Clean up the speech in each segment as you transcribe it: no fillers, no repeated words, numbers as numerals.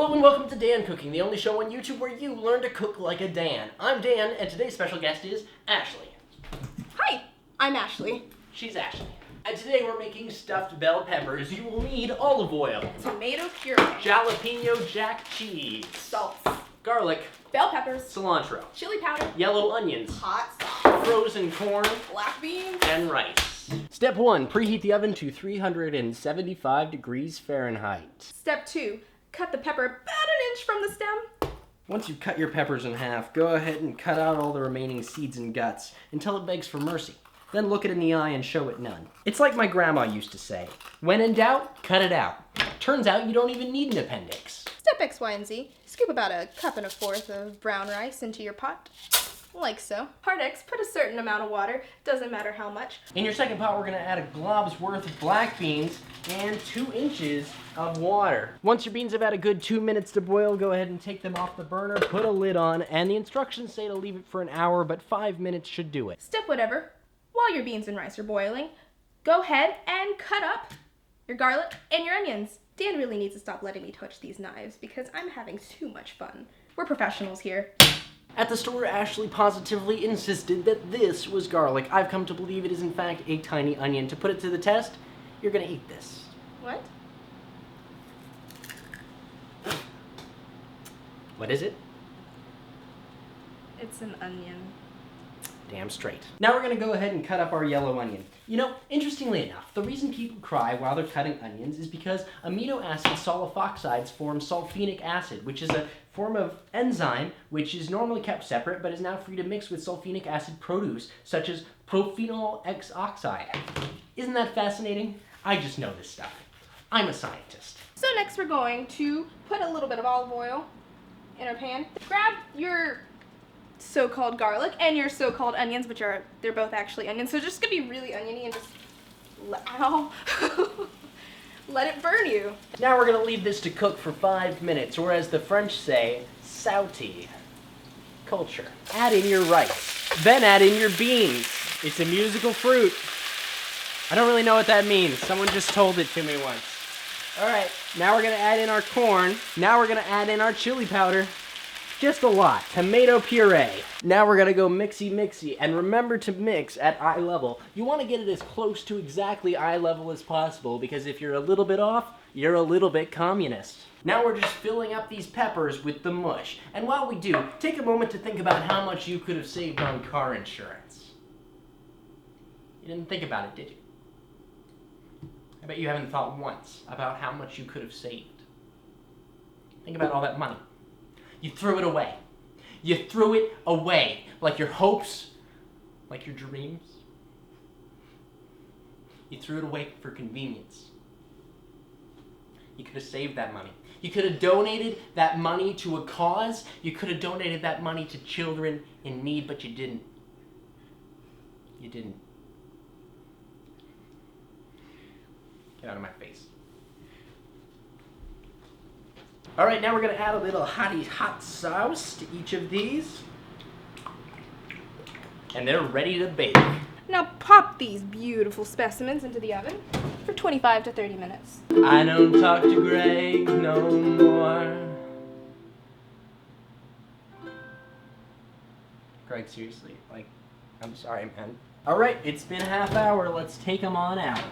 Hello and welcome to Dan Cooking, the only show on YouTube where you learn to cook like a Dan. I'm Dan, and today's special guest is Ashley. Hi, I'm Ashley. She's Ashley. And today we're making stuffed bell peppers. You will need olive oil, Tomato puree, jalapeno jack cheese, salt, garlic, bell peppers, cilantro, chili powder, yellow onions, hot sauce, frozen corn, black beans, and rice. Step 1, preheat the oven to 375 degrees Fahrenheit. Step 2, cut the pepper about an inch from the stem. Once you've cut your peppers in half, go ahead and cut out all the remaining seeds and guts until it begs for mercy. Then look it in the eye and show it none. It's like my grandma used to say, when in doubt, cut it out. Turns out you don't even need an appendix. Step X, Y, and Z, scoop about 1.25 cups of brown rice into your pot. Like so. Part X, put a certain amount of water, doesn't matter how much. In your second pot, we're gonna add a glob's worth of black beans and 2 inches of water. Once your beans have had a good 2 minutes to boil, go ahead and take them off the burner, put a lid on, and the instructions say to leave it for an hour, but 5 minutes should do it. Step whatever, while your beans and rice are boiling, go ahead and cut up your garlic and your onions. Dan really needs to stop letting me touch these knives because I'm having too much fun. We're professionals here. At the store, Ashley positively insisted that this was garlic. I've come to believe it is in fact a tiny onion. To put it to the test, you're gonna eat this. What? What is it? It's an onion. Damn straight. Now we're gonna go ahead and cut up our yellow onion. You know, interestingly enough, the reason people cry while they're cutting onions is because amino acid sulfoxides form sulfenic acid, which is a form of enzyme which is normally kept separate but is now free to mix with sulfenic acid produce, such as prophenol X oxide. Isn't that fascinating? I just know this stuff. I'm a scientist. So next we're going to put a little bit of olive oil in our pan. Grab your so-called garlic and your so-called onions, which they're both actually onions, so just gonna be really oniony and just let it burn you. Now we're gonna leave this to cook for 5 minutes, or as the French say, sauté. Culture. Add in your rice. Then add in your beans. It's a musical fruit. I don't really know what that means. Someone just told it to me once. All right, now we're gonna add in our corn. Now we're gonna add in our chili powder. Just a lot. Tomato puree. Now we're gonna go mixy, and remember to mix at eye level. You wanna get it as close to exactly eye level as possible, because if you're a little bit off, you're a little bit communist. Now we're just filling up these peppers with the mush. And while we do, take a moment to think about how much you could have saved on car insurance. You didn't think about it, did you? I bet you haven't thought once about how much you could have saved. Think about all that money. You threw it away. You threw it away. Like your hopes, like your dreams. You threw it away for convenience. You could have saved that money. You could have donated that money to a cause. You could have donated that money to children in need, but you didn't. You didn't. Get out of my face. All right, now we're gonna add a little hot sauce to each of these. And they're ready to bake. Now pop these beautiful specimens into the oven for 25 to 30 minutes. I don't talk to Greg no more. Greg, seriously, like, I'm sorry, man. All right, it's been a half hour. Let's take them on out.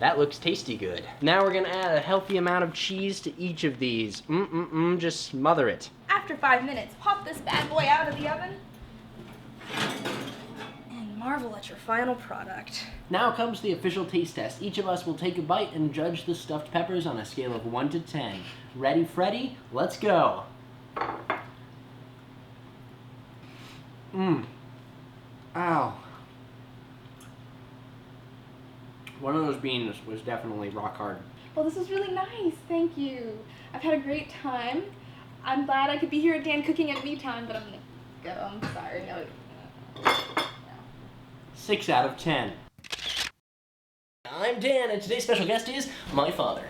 That looks tasty good. Now we're gonna add a healthy amount of cheese to each of these. Just smother it. After 5 minutes, pop this bad boy out of the oven and marvel at your final product. Now comes the official taste test. Each of us will take a bite and judge the stuffed peppers on a scale of 1 to 10. Ready, Freddy? Let's go. Ow. One of those beans was definitely rock hard. Well, this is really nice. Thank you. I've had a great time. I'm glad I could be here at Dan Cooking at any time, but I'm gonna go. I'm sorry. No. 6 out of 10. I'm Dan, and today's special guest is my father.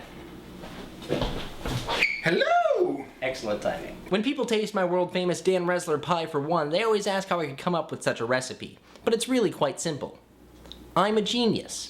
Hello! Excellent timing. When people taste my world-famous Dan Resler pie for one, they always ask how I could come up with such a recipe. But it's really quite simple. I'm a genius.